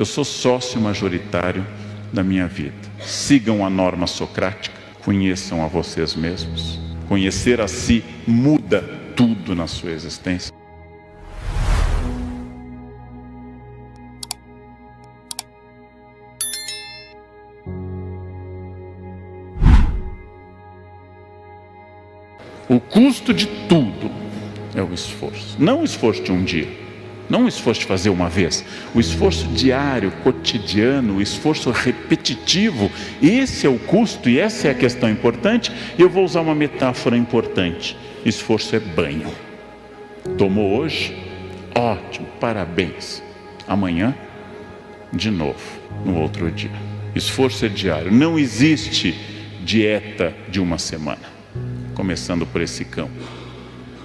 Eu sou sócio majoritário da minha vida. Sigam a norma socrática, conheçam a vocês mesmos. Conhecer a si muda tudo na sua existência. O custo de tudo é o esforço. Não o esforço de um dia, não o esforço de fazer uma vez, o esforço diário, cotidiano, o esforço repetitivo. Esse é o custo e essa é a questão importante. E eu vou usar uma metáfora importante. Esforço é banho. Tomou hoje? Ótimo, parabéns. Amanhã, de novo, no outro dia. Esforço é diário. Não existe dieta de uma semana. Começando por esse campo.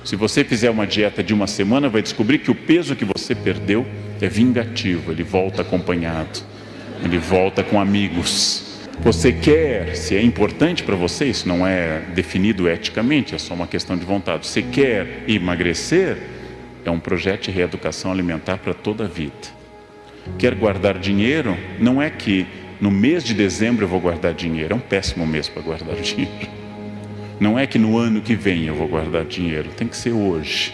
Se você fizer uma dieta de uma semana, vai descobrir que o peso que você perdeu é vingativo, ele volta acompanhado, ele volta com amigos. Você quer, se é importante para você, isso não é definido eticamente, é só uma questão de vontade. Você quer emagrecer, é um projeto de reeducação alimentar para toda a vida. Quer guardar dinheiro, não é que no mês de dezembro eu vou guardar dinheiro, é um péssimo mês para guardar dinheiro. Não é que no ano que vem eu vou guardar dinheiro, tem que ser hoje.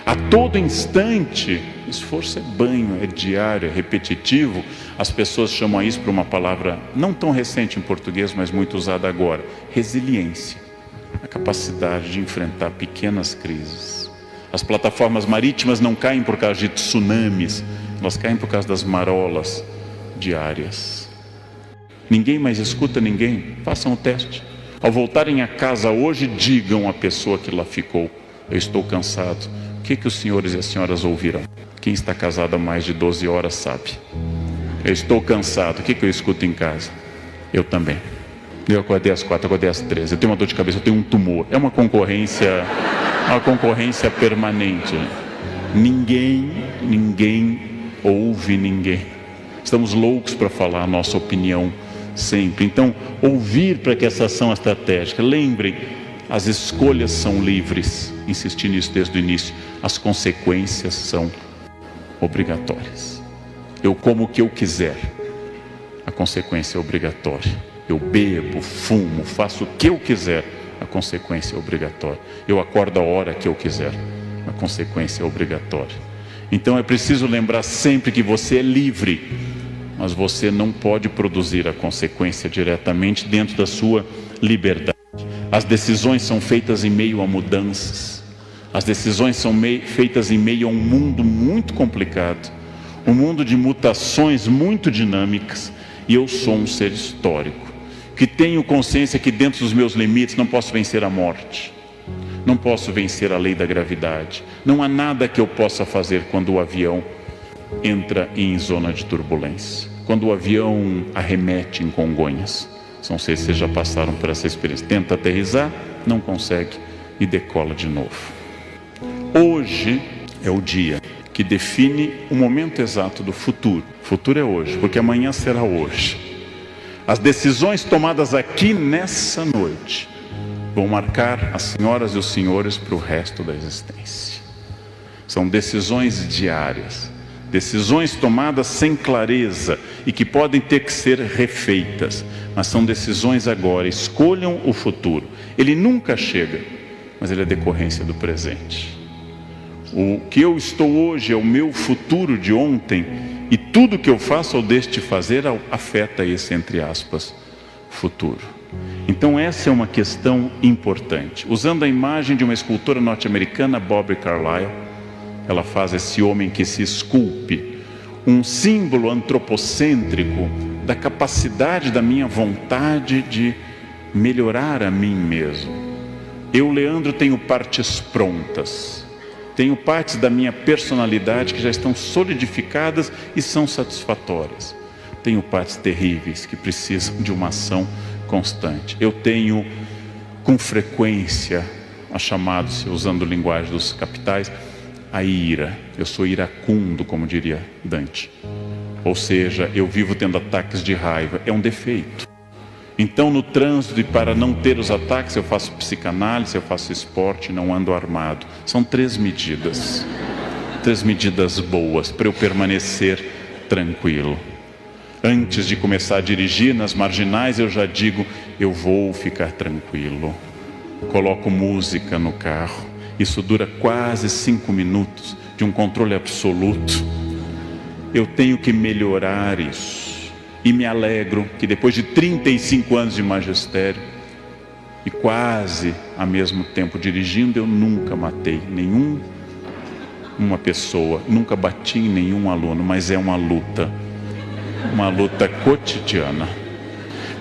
A todo instante, esforço é banho, é diário, é repetitivo. As pessoas chamam isso por uma palavra não tão recente em português, mas muito usada agora: resiliência. A capacidade de enfrentar pequenas crises. As plataformas marítimas não caem por causa de tsunamis, elas caem por causa das marolas diárias. Ninguém mais escuta ninguém, façam o teste. Ao voltarem a casa hoje, digam à pessoa que lá ficou: eu estou cansado. O que os senhores e as senhoras ouvirão? Quem está casado há mais de 12 horas sabe. Eu estou cansado. O que eu escuto em casa? Eu também. Eu acordei às 4, acordei às 13. Eu tenho uma dor de cabeça, eu tenho um tumor. É uma concorrência permanente. Ninguém ouve ninguém. Estamos loucos para falar a nossa opinião sempre. Então, ouvir para que essa ação estratégica. Lembrem, as escolhas são livres. Insisti nisso desde o início. As consequências são obrigatórias. Eu como o que eu quiser, a consequência é obrigatória. Eu bebo, fumo, faço o que eu quiser, a consequência é obrigatória. Eu acordo a hora que eu quiser, a consequência é obrigatória. Então é preciso lembrar sempre que você é livre, mas você não pode produzir a consequência diretamente dentro da sua liberdade. As decisões são feitas em meio a mudanças. As decisões são feitas em meio a um mundo muito complicado, um mundo de mutações muito dinâmicas. E eu sou um ser histórico, que tenho consciência que dentro dos meus limites não posso vencer a morte, não posso vencer a lei da gravidade. Não há nada que eu possa fazer quando o avião entra em zona de turbulência, quando o avião arremete em Congonhas. Não sei se vocês já passaram por essa experiência. Tenta aterrissar, não consegue e decola de novo. Hoje é o dia que define o momento exato do futuro. O futuro é hoje, porque amanhã será hoje. As decisões tomadas aqui nessa noite vão marcar as senhoras e os senhores para o resto da existência. São decisões diárias, decisões tomadas sem clareza e que podem ter que ser refeitas, mas são decisões agora. Escolham o futuro. Ele nunca chega, mas ele é decorrência do presente. O que eu estou hoje é o meu futuro de ontem, e tudo que eu faço ou deixo de fazer afeta esse, entre aspas, futuro. Então essa é uma questão importante. Usando a imagem de uma escultora norte-americana, Bobby Carlyle, ela faz esse homem que se esculpe, um símbolo antropocêntrico da capacidade da minha vontade de melhorar a mim mesmo. Eu, Leandro, tenho partes prontas. Tenho partes da minha personalidade que já estão solidificadas e são satisfatórias. Tenho partes terríveis que precisam de uma ação constante. Eu tenho, com frequência, a chamada-se, usando a linguagem dos capitais, a ira. Eu sou iracundo, como diria Dante. Ou seja, eu vivo tendo ataques de raiva. É um defeito. Então, no trânsito, e para não ter os ataques, eu faço psicanálise, eu faço esporte, não ando armado. São 3 medidas. 3 medidas boas para eu permanecer tranquilo. Antes de começar a dirigir nas marginais, eu já digo, eu vou ficar tranquilo. Coloco música no carro. Isso dura quase 5 minutos de um controle absoluto. Eu tenho que melhorar isso. E me alegro que depois de 35 anos de magistério, e quase ao mesmo tempo dirigindo, eu nunca matei uma pessoa, nunca bati em nenhum aluno, mas é uma luta cotidiana.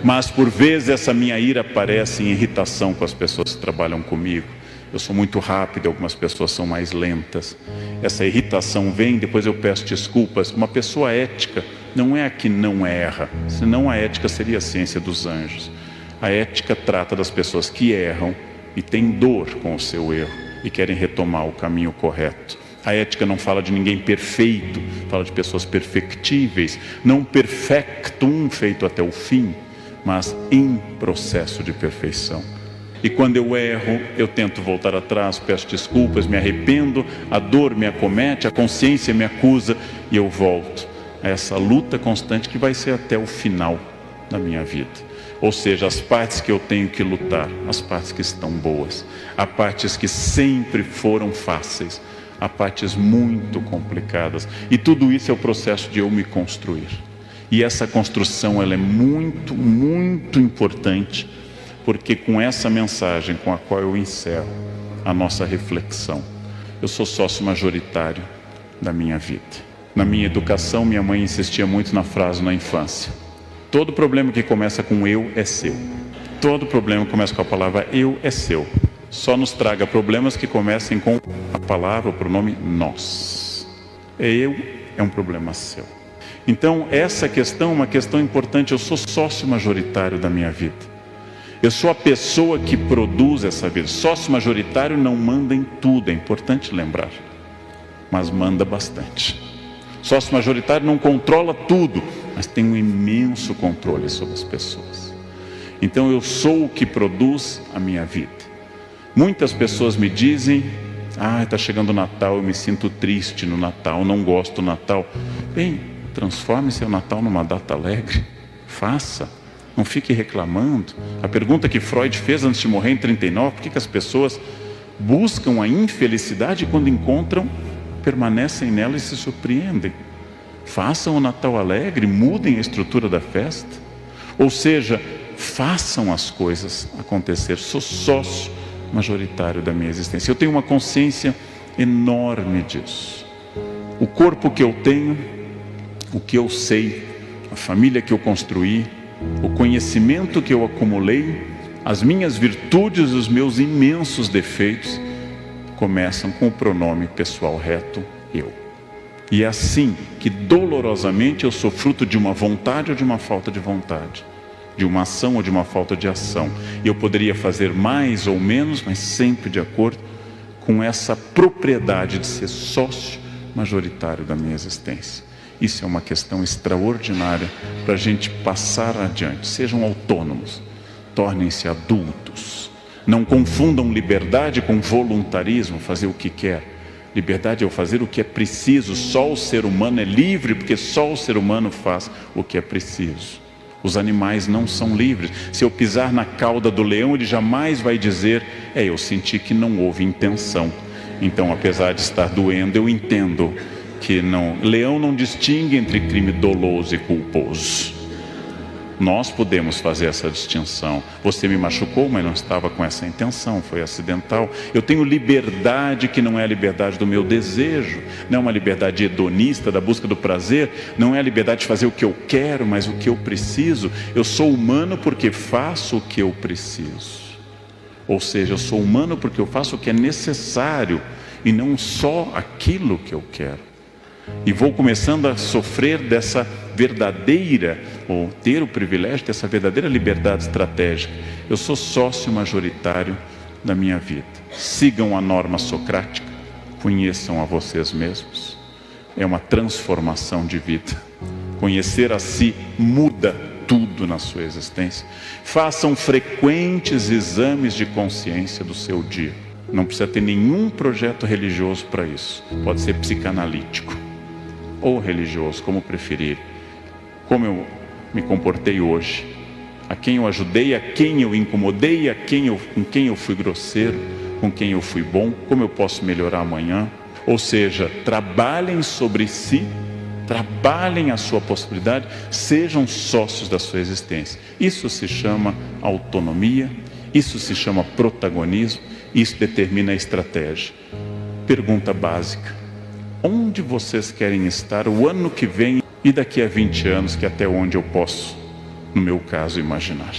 Mas por vezes essa minha ira aparece em irritação com as pessoas que trabalham comigo. Eu sou muito rápido, algumas pessoas são mais lentas. Essa irritação vem, depois eu peço desculpas. Uma pessoa ética não é a que não erra, senão a ética seria a ciência dos anjos. A ética trata das pessoas que erram e têm dor com o seu erro e querem retomar o caminho correto. A ética não fala de ninguém perfeito, fala de pessoas perfectíveis, não perfectum, feito até o fim, mas em processo de perfeição. E quando eu erro, eu tento voltar atrás, peço desculpas, me arrependo, a dor me acomete, a consciência me acusa e eu volto a essa luta constante que vai ser até o final da minha vida. Ou seja, as partes que eu tenho que lutar, as partes que estão boas, há partes que sempre foram fáceis, há partes muito complicadas. E tudo isso é o processo de eu me construir. E essa construção ela é muito, muito importante, porque com essa mensagem com a qual eu encerro a nossa reflexão, eu sou sócio majoritário da minha vida. Na minha educação, minha mãe insistia muito na frase na infância: todo problema que começa com eu é seu. Todo problema que começa com a palavra eu é seu. Só nos traga problemas que comecem com a palavra, o pronome nós. Eu é um problema seu. Então essa questão é uma questão importante. Eu sou sócio majoritário da minha vida. Eu sou a pessoa que produz essa vida. Sócio majoritário não manda em tudo, é importante lembrar, mas manda bastante. Sócio majoritário não controla tudo, mas tem um imenso controle sobre as pessoas. Então eu sou o que produz a minha vida. Muitas pessoas me dizem: está chegando o Natal, eu me sinto triste no Natal, não gosto do Natal. Bem, transforme seu Natal numa data alegre. Faça, não fique reclamando. A pergunta que Freud fez antes de morrer em 39, por que as pessoas buscam a infelicidade e quando encontram, permanecem nela e se surpreendem? Façam o Natal alegre, mudem a estrutura da festa. Ou seja, façam as coisas acontecer. Sou sócio majoritário da minha existência. Eu tenho uma consciência enorme disso. O corpo que eu tenho, o que eu sei, a família que eu construí, o conhecimento que eu acumulei, as minhas virtudes e os meus imensos defeitos começam com o pronome pessoal reto, eu. E é assim que dolorosamente eu sou fruto de uma vontade ou de uma falta de vontade, de uma ação ou de uma falta de ação. E eu poderia fazer mais ou menos, mas sempre de acordo com essa propriedade de ser sócio majoritário da minha existência. Isso é uma questão extraordinária para a gente passar adiante. Sejam autônomos, tornem-se adultos. Não confundam liberdade com voluntarismo, fazer o que quer. Liberdade é o fazer o que é preciso. Só o ser humano é livre, porque só o ser humano faz o que é preciso. Os animais não são livres. Se eu pisar na cauda do leão, ele jamais vai dizer: eu senti que não houve intenção. Então, apesar de estar doendo, eu entendo que não. Leão não distingue entre crime doloso e culposo. Nós podemos fazer essa distinção. Você me machucou, mas não estava com essa intenção, foi acidental. Eu tenho liberdade que não é a liberdade do meu desejo, não é uma liberdade hedonista da busca do prazer, não é a liberdade de fazer o que eu quero, mas o que eu preciso. Eu sou humano porque faço o que eu preciso. Ou seja, eu sou humano porque eu faço o que é necessário e não só aquilo que eu quero. E vou começando a sofrer dessa verdadeira, ou ter o privilégio dessa verdadeira liberdade estratégica. Eu sou sócio majoritário da minha vida. Sigam a norma socrática, conheçam a vocês mesmos. É uma transformação de vida. Conhecer a si muda tudo na sua existência. Façam frequentes exames de consciência do seu dia. Não precisa ter nenhum projeto religioso para isso. Pode ser psicanalítico. ou religioso, como preferir. Como eu me comportei hoje? A quem eu ajudei, a quem eu incomodei, com quem eu fui grosseiro, com quem eu fui bom? Como eu posso melhorar amanhã? Ou seja, trabalhem sobre si, trabalhem a sua possibilidade, sejam sócios da sua existência. Isso se chama autonomia, isso se chama protagonismo, isso determina a estratégia. Pergunta básica: onde vocês querem estar o ano que vem e daqui a 20 anos, que é até onde eu posso, no meu caso, imaginar?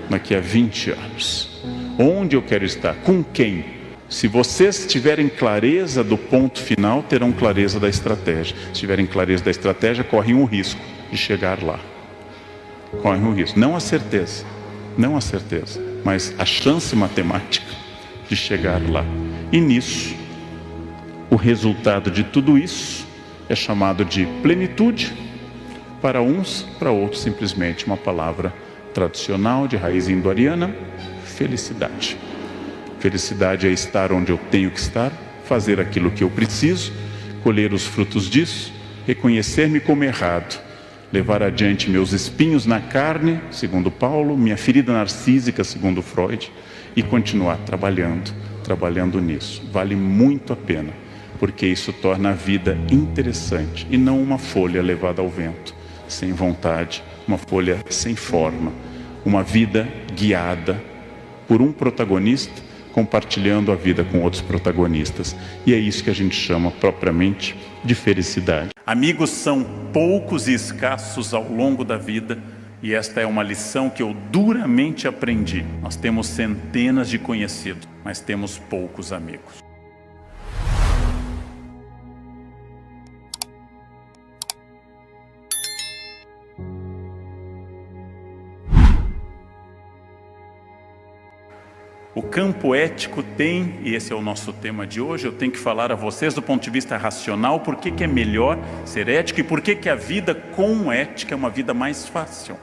Daqui a 20 anos, onde eu quero estar? Com quem? Se vocês tiverem clareza do ponto final, terão clareza da estratégia. Se tiverem clareza da estratégia, correm o risco de chegar lá. Correm o risco, não a certeza, mas a chance matemática de chegar lá. E nisso, o resultado de tudo isso é chamado de plenitude. Para uns, para outros, simplesmente uma palavra tradicional de raiz indo-ariana: felicidade. Felicidade é estar onde eu tenho que estar, fazer aquilo que eu preciso, colher os frutos disso, reconhecer-me como errado, levar adiante meus espinhos na carne, segundo Paulo, minha ferida narcísica, segundo Freud, e continuar trabalhando nisso. Vale muito a pena, porque isso torna a vida interessante e não uma folha levada ao vento, sem vontade, uma folha sem forma, uma vida guiada por um protagonista, compartilhando a vida com outros protagonistas. E é isso que a gente chama propriamente de felicidade. Amigos são poucos e escassos ao longo da vida, e esta é uma lição que eu duramente aprendi. Nós temos centenas de conhecidos, mas temos poucos amigos. O campo ético tem, e esse é o nosso tema de hoje, eu tenho que falar a vocês do ponto de vista racional, por que é melhor ser ético e por que a vida com ética é uma vida mais fácil.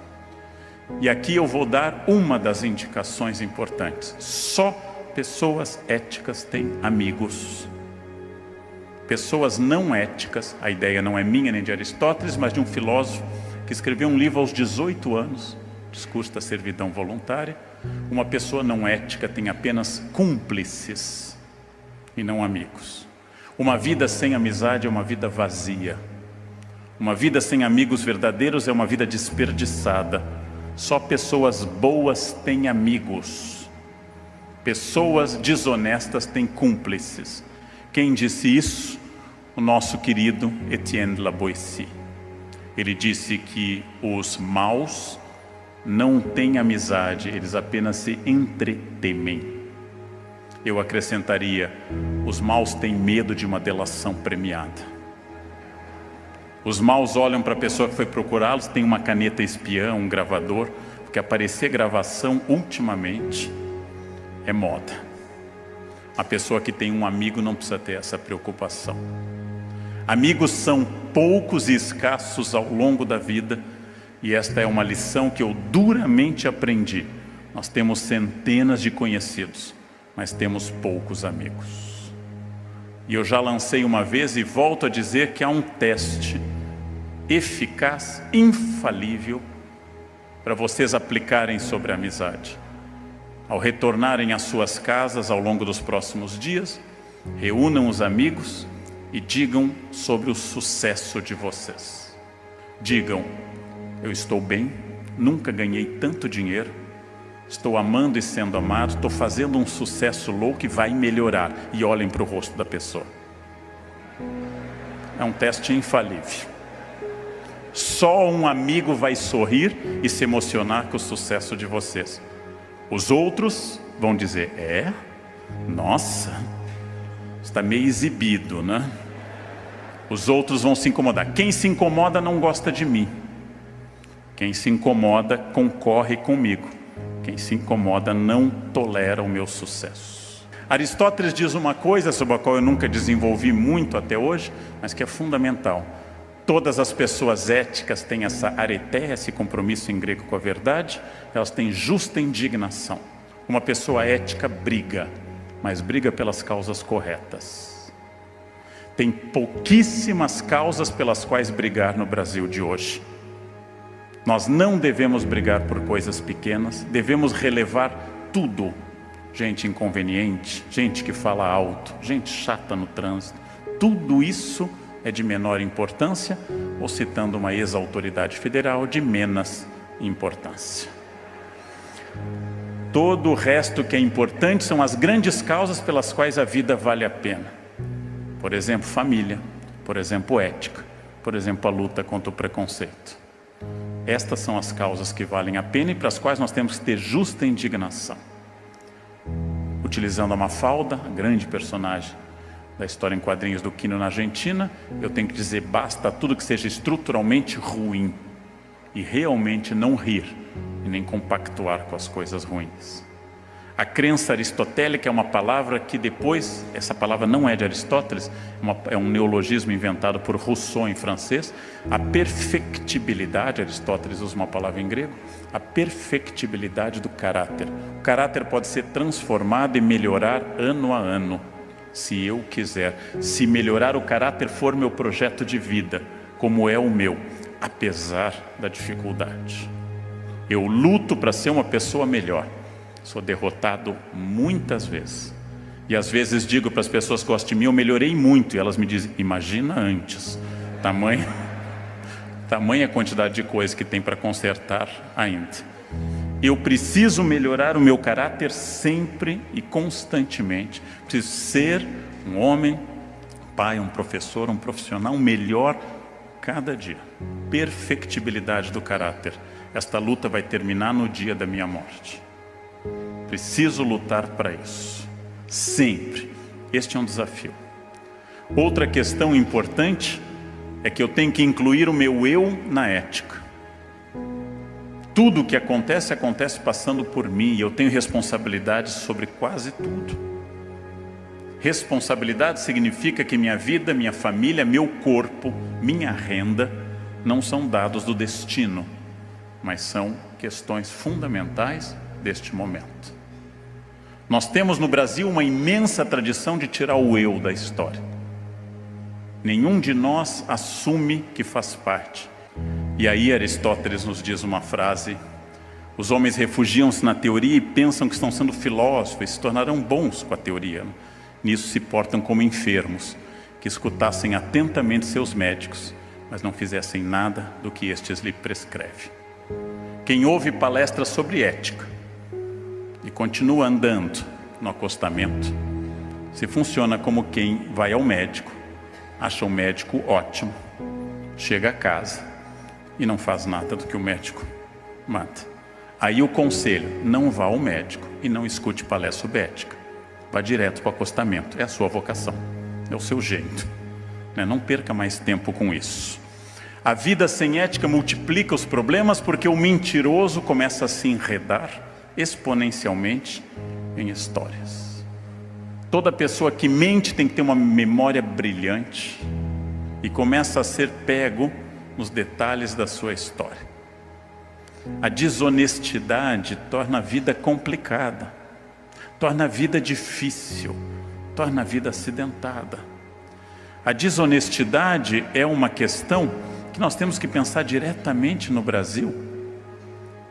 E aqui eu vou dar uma das indicações importantes: só pessoas éticas têm amigos. Pessoas não éticas, a ideia não é minha nem de Aristóteles, mas de um filósofo que escreveu um livro aos 18 anos, Discurso da Servidão Voluntária. Uma pessoa não ética tem apenas cúmplices e não amigos. Uma vida sem amizade é uma vida vazia. Uma vida sem amigos verdadeiros é uma vida desperdiçada. Só pessoas boas têm amigos. Pessoas desonestas têm cúmplices. Quem disse isso? O nosso querido Etienne Laboissy. Ele disse que os maus não têm amizade, eles apenas se entretemem. Eu acrescentaria: os maus têm medo de uma delação premiada. Os maus olham para a pessoa que foi procurá-los, tem uma caneta espiã, um gravador, porque aparecer gravação ultimamente é moda. A pessoa que tem um amigo não precisa ter essa preocupação. Amigos são poucos e escassos ao longo da vida, e esta é uma lição que eu duramente aprendi. Nós temos centenas de conhecidos, mas temos poucos amigos. E eu já lancei uma vez e volto a dizer que há um teste eficaz, infalível, para vocês aplicarem sobre a amizade. Ao retornarem às suas casas ao longo dos próximos dias, reúnam os amigos e digam sobre o sucesso de vocês. Digam: eu estou bem, nunca ganhei tanto dinheiro, estou amando e sendo amado, estou fazendo um sucesso louco e vai melhorar. E olhem para o rosto da pessoa. É um teste infalível. Só um amigo vai sorrir e se emocionar com o sucesso de vocês. Os outros vão dizer: nossa, está meio exibido, né? Os outros vão se incomodar. Quem se incomoda não gosta de mim. Quem se incomoda concorre comigo. Quem se incomoda não tolera o meu sucesso. Aristóteles diz uma coisa sobre a qual eu nunca desenvolvi muito até hoje, mas que é fundamental. Todas as pessoas éticas têm essa areteia, esse compromisso em grego com a verdade, elas têm justa indignação. Uma pessoa ética briga, mas briga pelas causas corretas. Tem pouquíssimas causas pelas quais brigar no Brasil de hoje. Nós não devemos brigar por coisas pequenas, devemos relevar tudo. Gente inconveniente, gente que fala alto, gente chata no trânsito, tudo isso é de menor importância, ou citando uma ex-autoridade federal, de menos importância. Todo o resto que é importante são as grandes causas pelas quais a vida vale a pena. Por exemplo, família, por exemplo, ética, por exemplo, a luta contra o preconceito. Estas são as causas que valem a pena e para as quais nós temos que ter justa indignação. Utilizando a Mafalda, a grande personagem da história em quadrinhos do Quino na Argentina, eu tenho que dizer basta a tudo que seja estruturalmente ruim e realmente não rir e nem compactuar com as coisas ruins. A crença aristotélica é uma palavra que depois, essa palavra não é de Aristóteles, é um neologismo inventado por Rousseau em francês. A perfectibilidade, Aristóteles usa uma palavra em grego, a perfectibilidade do caráter. O caráter pode ser transformado e melhorar ano a ano, se eu quiser. Se melhorar o caráter for meu projeto de vida, como é o meu, apesar da dificuldade. Eu luto para ser uma pessoa melhor. Sou derrotado muitas vezes. E às vezes digo para as pessoas que gostam de mim, eu melhorei muito. E elas me dizem, imagina antes. Tamanha quantidade de coisas que tem para consertar ainda. Eu preciso melhorar o meu caráter sempre e constantemente. Preciso ser um homem, um pai, um professor, um profissional, um melhor cada dia. Perfectibilidade do caráter. Esta luta vai terminar no dia da minha morte. Preciso lutar para isso, sempre. Este é um desafio. Outra questão importante é que eu tenho que incluir o meu eu na ética. Tudo o que acontece, acontece passando por mim, e eu tenho responsabilidade sobre quase tudo. Responsabilidade significa que minha vida, minha família, meu corpo, minha renda, não são dados do destino, mas são questões fundamentais deste momento. Nós temos no Brasil uma imensa tradição de tirar o eu da história. Nenhum de nós assume que faz parte. E aí Aristóteles nos diz uma frase: os homens refugiam-se na teoria e pensam que estão sendo filósofos, se tornarão bons com a teoria. Nisso se portam como enfermos, que escutassem atentamente seus médicos, mas não fizessem nada do que estes lhe prescrevem. Quem ouve palestras sobre ética e continua andando no acostamento, se funciona como quem vai ao médico, acha o médico ótimo, chega a casa e não faz nada do que o médico manda. Aí o conselho: não vá ao médico e não escute palestra sobre ética. Vá direto para o acostamento, é a sua vocação, é o seu jeito, né? Não perca mais tempo com isso. A vida sem ética multiplica os problemas porque o mentiroso começa a se enredar exponencialmente em histórias. Toda pessoa que mente tem que ter uma memória brilhante e começa a ser pego nos detalhes da sua história. A desonestidade torna a vida complicada, torna a vida difícil, torna a vida acidentada. A desonestidade é uma questão que nós temos que pensar diretamente no Brasil,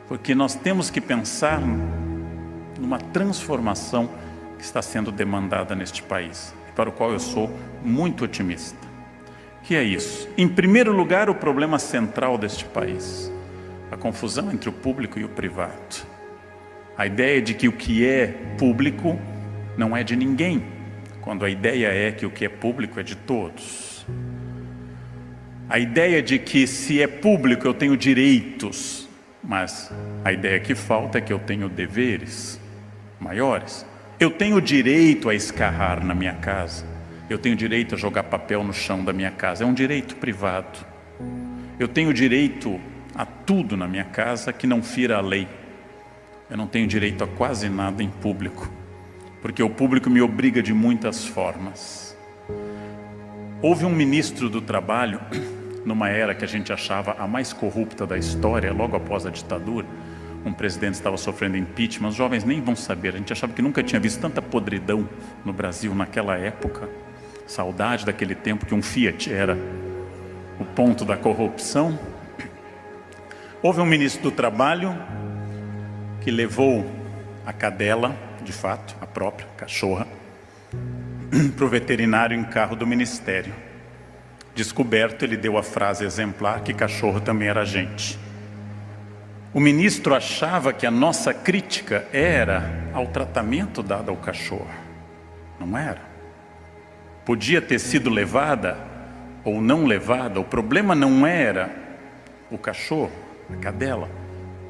porque nós temos que pensar numa transformação que está sendo demandada neste país, para o qual eu sou muito otimista. Que é isso? Em primeiro lugar, o problema central deste país, a confusão entre o público e o privado. A ideia de que o que é público não é de ninguém, quando a ideia é que o que é público é de todos. A ideia de que se é público eu tenho direitos, mas a ideia que falta é que eu tenho deveres maiores. Eu tenho direito a escarrar na minha casa, eu tenho direito a jogar papel no chão da minha casa, é um direito privado. Eu tenho direito a tudo na minha casa que não fira a lei. Eu não tenho direito a quase nada em público, porque o público me obriga de muitas formas. Houve um ministro do trabalho, numa era que a gente achava a mais corrupta da história, logo após a ditadura, um presidente estava sofrendo impeachment, os jovens nem vão saber, a gente achava que nunca tinha visto tanta podridão no Brasil naquela época. Saudade daquele tempo que um Fiat era o ponto da corrupção. Houve um ministro do Trabalho que levou a cadela, de fato, a própria cachorra, para o veterinário em carro do ministério. Descoberto, ele deu a frase exemplar que cachorro também era gente. O ministro achava que a nossa crítica era ao tratamento dado ao cachorro. Não era. Podia ter sido levada ou não levada. O problema não era o cachorro, a cadela.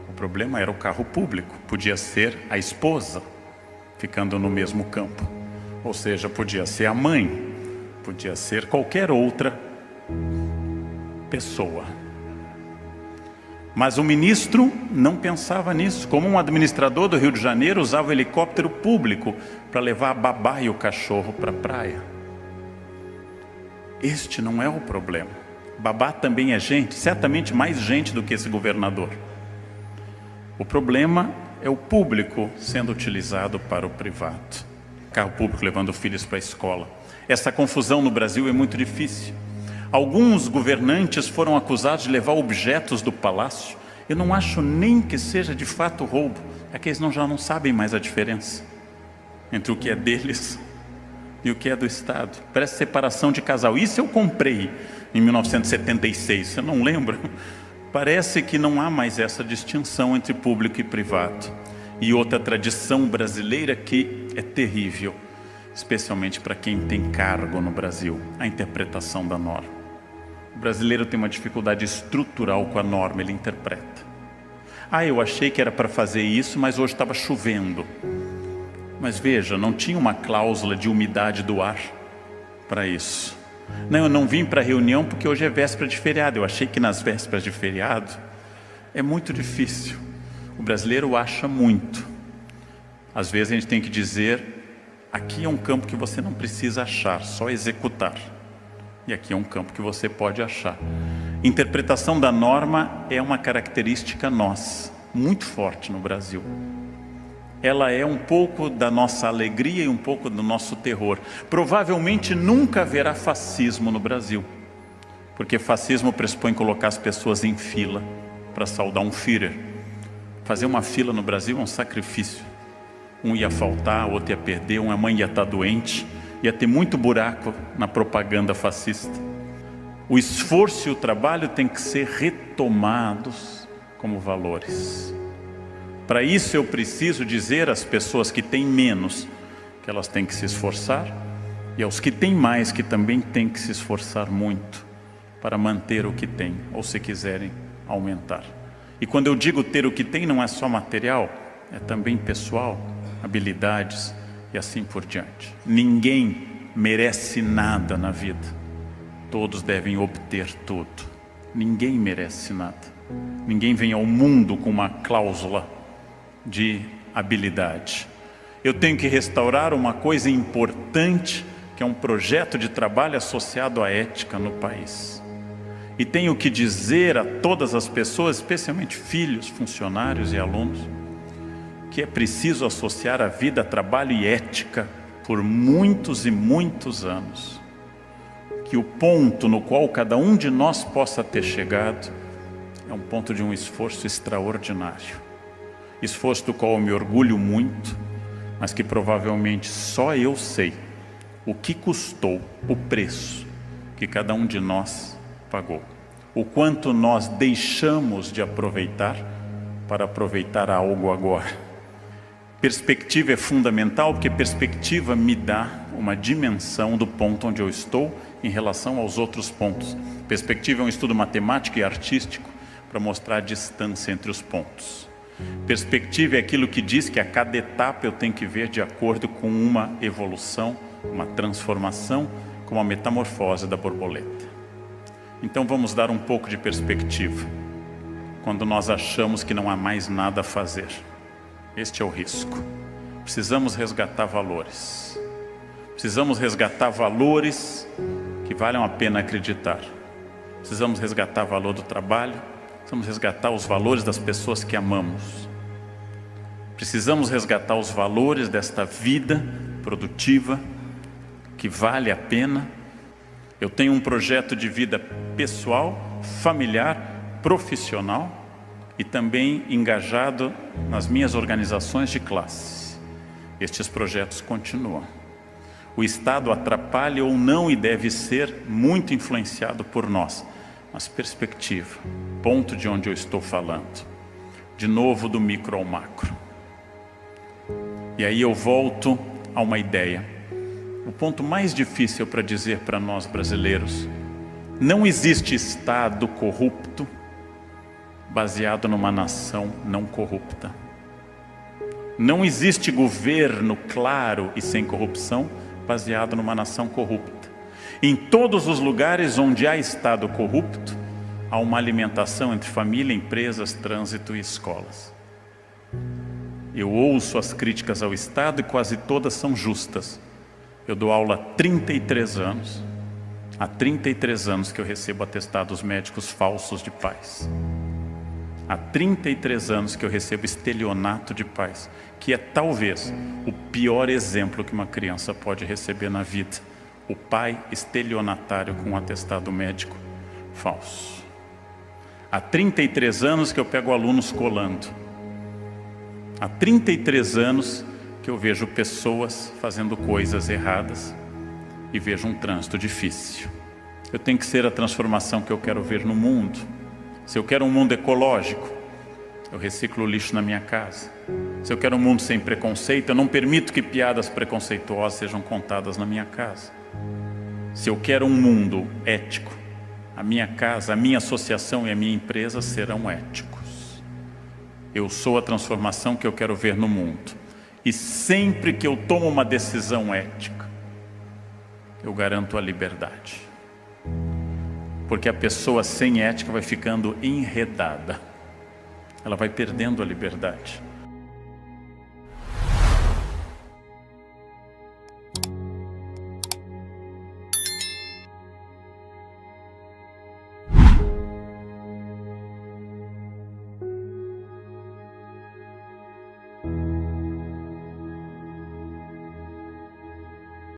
O problema era o carro público. Podia ser a esposa ficando no mesmo campo. Ou seja, podia ser a mãe, podia ser qualquer outra pessoa. Mas o ministro não pensava nisso. Como um administrador do Rio de Janeiro usava o helicóptero público para levar a babá e o cachorro para a praia. Este não é o problema. Babá também é gente, certamente mais gente do que esse governador. O problema é o público sendo utilizado para o privado. Carro público levando filhos para a escola. Essa confusão no Brasil é muito difícil. Alguns governantes foram acusados de levar objetos do palácio. Eu não acho nem que seja de fato roubo. É que eles já não sabem mais a diferença entre o que é deles e o que é do Estado. Parece separação de casal. Isso eu comprei em 1976, você não lembra? Parece que não há mais essa distinção entre público e privado. E outra tradição brasileira que é terrível, especialmente para quem tem cargo no Brasil, a interpretação da norma. O brasileiro tem uma dificuldade estrutural com a norma, ele interpreta. Eu achei que era para fazer isso, mas hoje estava chovendo. Mas veja, não tinha uma cláusula de umidade do ar para isso. Não, eu não vim para a reunião porque hoje é véspera de feriado. Eu achei que nas vésperas de feriado é muito difícil. O brasileiro acha muito. Às vezes a gente tem que dizer, aqui é um campo que você não precisa achar, só executar. E aqui é um campo que você pode achar. Interpretação da norma é uma característica nossa, muito forte no Brasil. Ela é um pouco da nossa alegria e um pouco do nosso terror. Provavelmente nunca haverá fascismo no Brasil, porque fascismo pressupõe colocar as pessoas em fila para saudar um Führer. Fazer uma fila no Brasil é um sacrifício. Um ia faltar, o outro ia perder, uma mãe ia estar doente, ia ter muito buraco na propaganda fascista. O esforço e o trabalho têm que ser retomados como valores. Para isso eu preciso dizer às pessoas que têm menos que elas têm que se esforçar, e aos que têm mais que também têm que se esforçar muito para manter o que têm, ou se quiserem aumentar. E quando eu digo ter o que tem, não é só material, é também pessoal, habilidades e assim por diante. Ninguém merece nada na vida. Todos devem obter tudo. Ninguém merece nada. Ninguém vem ao mundo com uma cláusula de habilidade. Eu tenho que restaurar uma coisa importante, que é um projeto de trabalho associado à ética no país. E tenho que dizer a todas as pessoas, especialmente filhos, funcionários e alunos, que é preciso associar a vida a trabalho e ética por muitos e muitos anos. Que o ponto no qual cada um de nós possa ter chegado é um ponto de um esforço extraordinário. Esforço do qual eu me orgulho muito, mas que provavelmente só eu sei o que custou, o preço que cada um de nós pagou. O quanto nós deixamos de aproveitar para aproveitar algo agora. Perspectiva é fundamental, porque perspectiva me dá uma dimensão do ponto onde eu estou em relação aos outros pontos. Perspectiva é um estudo matemático e artístico para mostrar a distância entre os pontos. Perspectiva é aquilo que diz que a cada etapa eu tenho que ver de acordo com uma evolução, uma transformação, como a metamorfose da borboleta. Então vamos dar um pouco de perspectiva quando nós achamos que não há mais nada a fazer. Este é o risco. Precisamos resgatar valores. Precisamos resgatar valores que valham a pena acreditar. Precisamos resgatar o valor do trabalho. Precisamos resgatar os valores das pessoas que amamos. Precisamos resgatar os valores desta vida produtiva que vale a pena. Eu tenho um projeto de vida pessoal, familiar, profissional e também engajado nas minhas organizações de classe. Estes projetos continuam. O Estado atrapalha ou não e deve ser muito influenciado por nós. Mas perspectiva, ponto de onde eu estou falando. De novo do micro ao macro. E aí eu volto a uma ideia. O ponto mais difícil para dizer para nós brasileiros: não existe Estado corrupto baseado numa nação não corrupta. Não existe governo claro e sem corrupção baseado numa nação corrupta. Em todos os lugares onde há Estado corrupto, há uma alimentação entre família, empresas, trânsito e escolas. Eu ouço as críticas ao Estado e quase todas são justas. Eu dou aula há 33 anos. Há 33 anos que eu recebo atestados médicos falsos de pais. Há 33 anos que eu recebo estelionato de pais, que é talvez o pior exemplo que uma criança pode receber na vida. O pai estelionatário com um atestado médico falso. Há 33 anos que eu pego alunos colando. Há 33 anos que eu vejo pessoas fazendo coisas erradas e vejo um trânsito difícil. Eu tenho que ser a transformação que eu quero ver no mundo. Se eu quero um mundo ecológico, eu reciclo o lixo na minha casa. Se eu quero um mundo sem preconceito, eu não permito que piadas preconceituosas sejam contadas na minha casa. Se eu quero um mundo ético, a minha casa, a minha associação e a minha empresa serão éticos. Eu sou a transformação que eu quero ver no mundo. E sempre que eu tomo uma decisão ética, eu garanto a liberdade. Porque a pessoa sem ética vai ficando enredada. Ela vai perdendo a liberdade.